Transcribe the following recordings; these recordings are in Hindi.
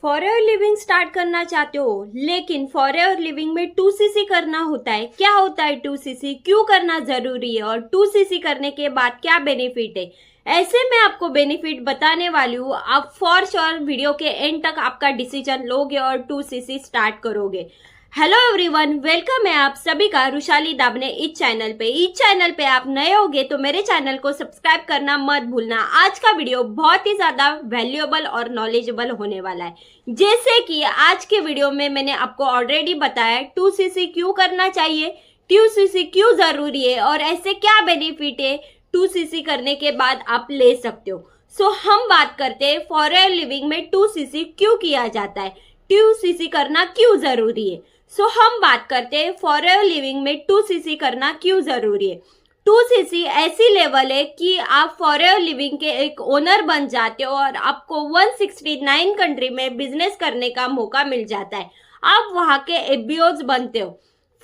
फॉरएवर लिविंग स्टार्ट करना चाहते हो लेकिन फॉरएवर लिविंग में 2cc करना होता है। क्या होता है 2cc, क्यों करना जरूरी है और 2cc करने के बाद क्या बेनिफिट है, ऐसे मैं आपको बेनिफिट बताने वाली हूँ। आप फॉर श्योर वीडियो के एंड तक आपका डिसीजन लोगे और 2cc स्टार्ट करोगे। हेलो एवरीवन, वेलकम है आप सभी का रुशाली दाबने इस चैनल पे। इस चैनल पे आप नए होगे तो मेरे चैनल को सब्सक्राइब करना मत भूलना। आज का वीडियो बहुत ही ज्यादा वैल्यूएबल और नॉलेजेबल होने वाला है। जैसे कि आज के वीडियो में मैंने आपको ऑलरेडी बताया 2cc क्यों करना चाहिए, 2cc क्यों जरूरी है और ऐसे क्या बेनिफिट है 2cc करने के बाद आप ले सकते हो। सो हम बात करते हैं फॉरएवर लिविंग में 2cc क्यों किया जाता है, 2cc करना क्यों जरूरी है। सो हम बात करते हैं फॉरएवर लिविंग में 2cc करना क्यों जरूरी है। 2cc ऐसी लेवल है कि आप फॉरएवर लिविंग के एक ओनर बन जाते हो और आपको 169 कंट्री में बिजनेस करने का मौका मिल जाता है। आप वहां के एफबीओज बनते हो।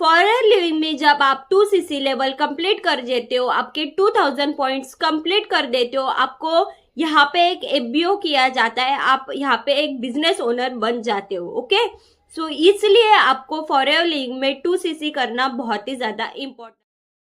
फॉरएवर लिविंग में जब आप 2cc लेवल कंप्लीट कर देते हो, आपके 2000 पॉइंट्स कंप्लीट कर देते हो, आपको यहाँ पे एक एफबीओ किया जाता है, आप यहाँ पे एक बिजनेस ओनर बन जाते हो। ओके, सो इसलिए आपको फॉरएवर लिविंग में 2cc करना बहुत ही ज्यादा इम्पोर्टेंट।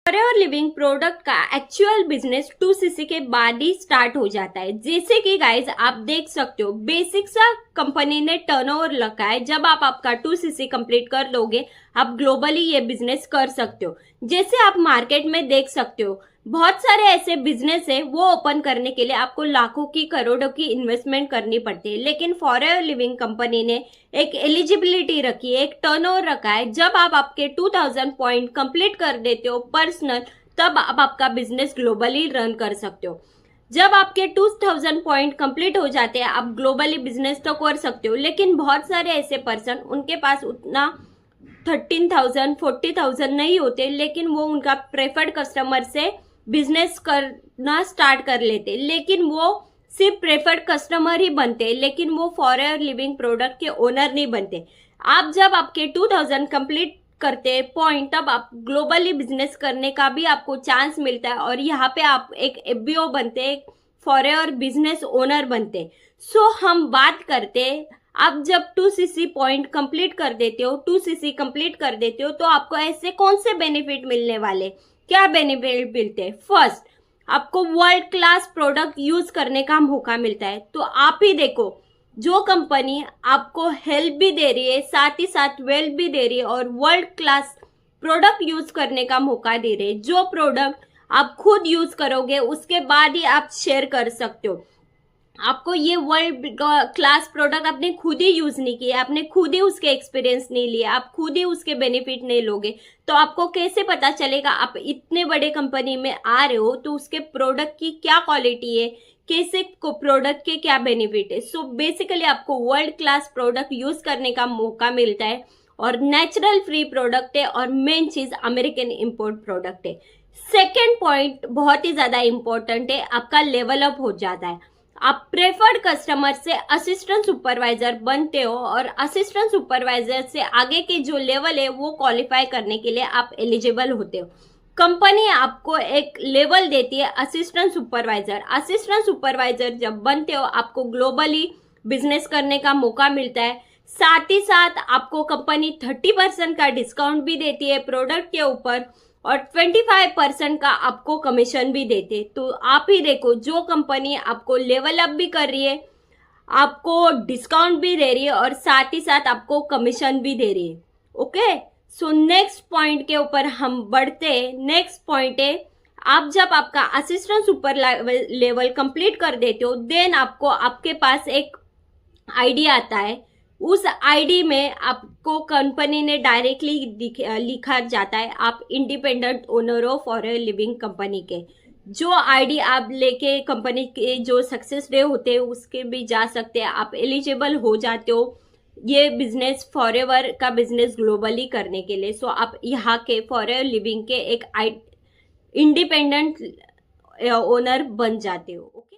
फॉरएवर लिविंग प्रोडक्ट का एक्चुअल बिजनेस 2cc के बाद ही स्टार्ट हो जाता है। जैसे कि गाइज आप देख सकते हो, बेसिक सा कंपनी ने टर्नओवर रखा है। जब आप आपका 2cc कंप्लीट कर लोगे, आप ग्लोबली ये बिजनेस कर सकते हो। जैसे आप मार्केट में देख सकते हो, बहुत सारे ऐसे बिजनेस है, वो ओपन करने के लिए आपको लाखों की करोड़ों की इन्वेस्टमेंट करनी पड़ती है। लेकिन फॉरएवर लिविंग कंपनी ने एक एलिजिबिलिटी रखी है, एक टर्नओवर रखा है। जब आप आपके 2000 पॉइंट कंप्लीट कर देते हो पर्सनल, तब आप आपका बिजनेस ग्लोबली रन कर सकते हो। जब आपके 2000 पॉइंट कंप्लीट हो जाते हैं, आप ग्लोबली बिजनेस तो कर सकते हो। लेकिन बहुत सारे ऐसे पर्सन, उनके पास उतना 13,000 40,000 नहीं होते, लेकिन वो उनका प्रेफर्ड कस्टमर से बिजनेस करना स्टार्ट कर लेते, लेकिन वो सिर्फ प्रेफर्ड कस्टमर ही बनते, लेकिन वो फॉरएवर लिविंग प्रोडक्ट के ओनर नहीं बनते। आप जब आपके 2000 कंप्लीट करते पॉइंट, तब आप ग्लोबली बिजनेस करने का भी आपको चांस मिलता है और यहाँ पे आप एक एफबीओ बनते, फॉरएवर बिजनेस ओनर बनते। सो हम बात करते, आप जब 2cc पॉइंट कंप्लीट कर देते हो, 2cc कंप्लीट कर देते हो, तो आपको ऐसे कौन से बेनिफिट मिलने वाले, क्या बेनिफिट मिलते हैं। फर्स्ट, आपको वर्ल्ड क्लास प्रोडक्ट यूज करने का मौका मिलता है। तो आप ही देखो, जो कंपनी आपको हेल्प भी दे रही है, साथ ही साथ वेल्थ भी दे रही है और वर्ल्ड क्लास प्रोडक्ट यूज करने का मौका दे रही है। जो प्रोडक्ट आप खुद यूज करोगे उसके बाद ही आप शेयर कर सकते हो। आपको ये वर्ल्ड क्लास प्रोडक्ट आपने खुद ही यूज नहीं किया, आपने खुद ही उसके एक्सपीरियंस नहीं लिया, आप खुद ही उसके बेनिफिट नहीं लोगे, तो आपको कैसे पता चलेगा। आप इतने बड़े कंपनी में आ रहे हो तो उसके प्रोडक्ट की क्या क्वालिटी है, कैसे प्रोडक्ट के क्या बेनिफिट है। सो बेसिकली आपको वर्ल्ड क्लास प्रोडक्ट यूज करने का मौका मिलता है और नेचुरल फ्री प्रोडक्ट है और मेन चीज अमेरिकन इम्पोर्ट प्रोडक्ट है। सेकेंड पॉइंट बहुत ही ज्यादा इंपॉर्टेंट है, आपका लेवल अप हो जाता है। आप प्रेफर्ड कस्टमर से असिस्टेंट सुपरवाइजर बनते हो और असिस्टेंट सुपरवाइजर से आगे के जो लेवल है वो क्वालिफाई करने के लिए आप एलिजिबल होते हो। कंपनी आपको एक लेवल देती है असिस्टेंट सुपरवाइजर। असिस्टेंट सुपरवाइजर जब बनते हो, आपको ग्लोबली बिजनेस करने का मौका मिलता है। साथ ही साथ आपको कंपनी 30% का डिस्काउंट भी देती है प्रोडक्ट के ऊपर और 25% का आपको कमीशन भी देते। तो आप ही देखो, जो कंपनी आपको लेवल अप भी कर रही है, आपको डिस्काउंट भी दे रही है और साथ ही साथ आपको कमीशन भी दे रही है। ओके, सो नेक्स्ट पॉइंट के ऊपर हम बढ़ते हैं। नेक्स्ट पॉइंट है, आप जब आपका असिस्टेंट सुपर लेवल कंप्लीट कर देते हो, देन आपको आपके पास एक आईडी आता है। उस आईडी में आपको कंपनी ने डायरेक्टली लिखा जाता है, आप इंडिपेंडेंट ओनर हो फॉरएवर लिविंग कंपनी के। जो आईडी आप लेके कंपनी के जो सक्सेस डे होते हैं उसके भी जा सकते हैं, आप एलिजिबल हो जाते हो ये बिजनेस, फॉरएवर का बिजनेस ग्लोबली करने के लिए। सो आप यहाँ के फॉरएवर लिविंग के एक इंडिपेंडेंट ओनर बन जाते हो। ओके,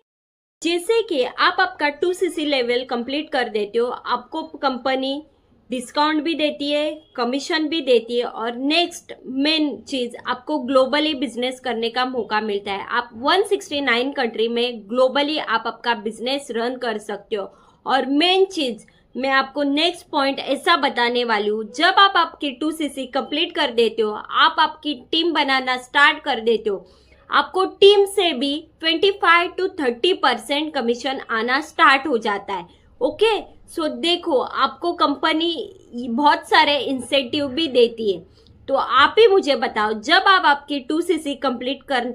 जैसे कि आप आपका 2cc लेवल कंप्लीट कर देते हो, आपको कंपनी डिस्काउंट भी देती है, कमीशन भी देती है और नेक्स्ट मेन चीज, आपको ग्लोबली बिजनेस करने का मौका मिलता है। आप 169 कंट्री में ग्लोबली आप आपका बिजनेस रन कर सकते हो और मेन चीज, मैं आपको नेक्स्ट पॉइंट ऐसा बताने वाली हूँ, जब आप आपकी 2cc कंप्लीट कर देते हो, आप आपकी टीम बनाना स्टार्ट कर देते हो, आपको टीम से भी 25 to 30% कमीशन आना स्टार्ट हो जाता है। ओके, सो देखो, आपको कंपनी बहुत सारे इंसेंटिव भी देती है। तो आप ही मुझे बताओ, जब आप आपकी 2cc कंप्लीट कर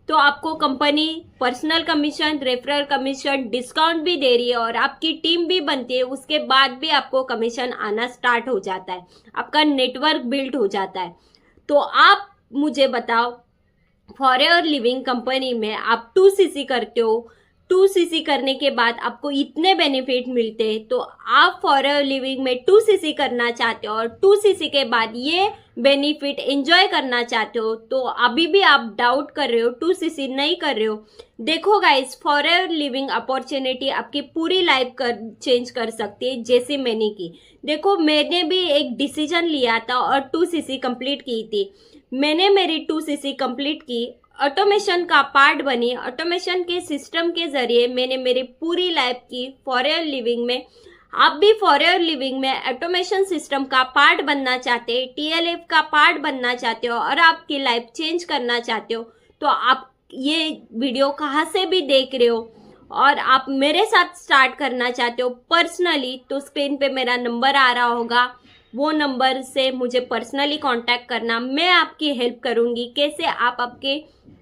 तो आपको company personal commission, referral commission, discount भी दे रही है और आपकी टीम भी बनती है, उसके बाद भी आपको कमीशन आना स्टार्ट हो जाता है, आपका नेटवर्क बिल्ड हो जाता है। तो आप मुझे बताओ, फॉरएवर लिविंग कंपनी में आप 2cc करते हो, 2cc करने के बाद आपको इतने बेनिफिट मिलते हैं, तो आप फॉरएवर लिविंग में 2cc करना चाहते हो और 2cc के बाद ये बेनिफिट एंजॉय करना चाहते हो, तो अभी भी आप डाउट कर रहे हो, 2cc नहीं कर रहे हो, देखो गाइस, फॉरएवर लिविंग अपॉर्चुनिटी आपकी पूरी लाइफ चेंज कर सकती है, जैसे मैंने की। देखो, मैंने भी एक डिसीजन लिया था और 2cc कंप्लीट की थी। मैंने मेरी 2cc कंप्लीट की, ऑटोमेशन का पार्ट बनी, ऑटोमेशन के सिस्टम के जरिए मैंने मेरी पूरी लाइफ की फॉरएवर लिविंग में। आप भी फॉरएवर लिविंग में ऑटोमेशन सिस्टम का पार्ट बनना चाहते हैं, TLF का पार्ट बनना चाहते हो और आपकी लाइफ चेंज करना चाहते हो, तो आप ये वीडियो कहाँ से भी देख रहे हो और आप मेरे साथ स्टार्ट करना चाहते हो पर्सनली, तो स्क्रीन पे मेरा नंबर आ रहा होगा, वो नंबर से मुझे पर्सनली कांटेक्ट करना। मैं आपकी हेल्प करूंगी कैसे आप आपके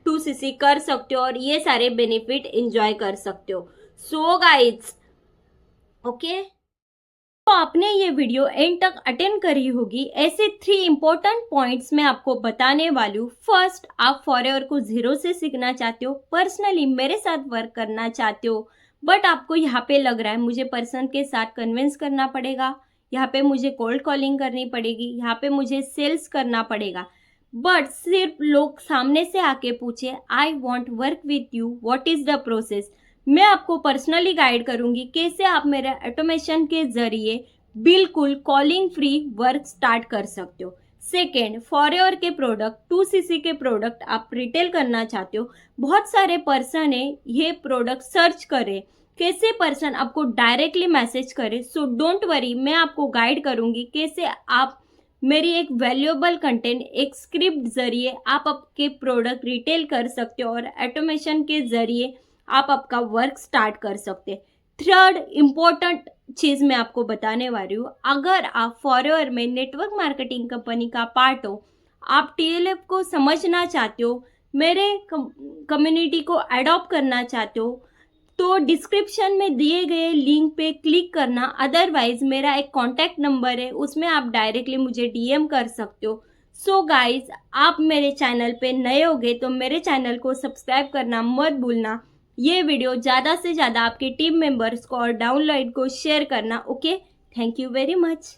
2cc कर सकते हो और ये सारे बेनिफिट एंजॉय कर सकते हो। सो गाइस, ओके, तो आपने ये वीडियो एंड तक अटेंड करी होगी। ऐसे 3 इंपॉर्टेंट पॉइंट्स मैं आपको बताने वाली हूँ। फर्स्ट, आप फॉरएवर को 0 से सीखना चाहते हो, पर्सनली मेरे साथ वर्क करना चाहते हो, बट आपको यहाँ पे लग रहा है मुझे पर्सन के साथ कन्विंस करना पड़ेगा, यहाँ पे मुझे कोल्ड कॉलिंग करनी पड़ेगी, यहाँ पे मुझे सेल्स करना पड़ेगा, बट सिर्फ लोग सामने से आके पूछे I want work with you, what is the process. मैं आपको पर्सनली गाइड करूंगी कैसे आप मेरे ऑटोमेशन के जरिए बिल्कुल कॉलिंग फ्री वर्क स्टार्ट कर सकते हो। सेकेंड, फॉरएवर के प्रोडक्ट, 2cc के प्रोडक्ट आप रिटेल करना चाहते हो, बहुत सारे पर्सन है ये प्रोडक्ट सर्च करे, कैसे पर्सन आपको डायरेक्टली मैसेज करे। सो डोंट वरी, मैं आपको गाइड करूंगी कैसे आप मेरी एक वैल्यूएबल कंटेंट, एक स्क्रिप्ट जरिए आप आपके प्रोडक्ट रिटेल कर सकते हो और ऑटोमेशन के जरिए आप आपका वर्क स्टार्ट कर सकते हैं। थर्ड इम्पोर्टेंट चीज़ मैं आपको बताने वाली हूँ, अगर आप फॉरएवर में नेटवर्क मार्केटिंग कंपनी का पार्ट हो, आप TLF को समझना चाहते हो, मेरे कम्युनिटी को अडॉप्ट करना चाहते हो, तो डिस्क्रिप्शन में दिए गए लिंक पे क्लिक करना, अदरवाइज मेरा एक कॉन्टैक्ट नंबर है, उसमें आप डायरेक्टली मुझे DM कर सकते हो। सो गाइज, आप मेरे चैनल पे नए होगे तो मेरे चैनल को सब्सक्राइब करना मत भूलना। ये वीडियो ज़्यादा से ज़्यादा आपके टीम मेंबर्स को और डाउनलोड को शेयर करना। Okay, thank you very much.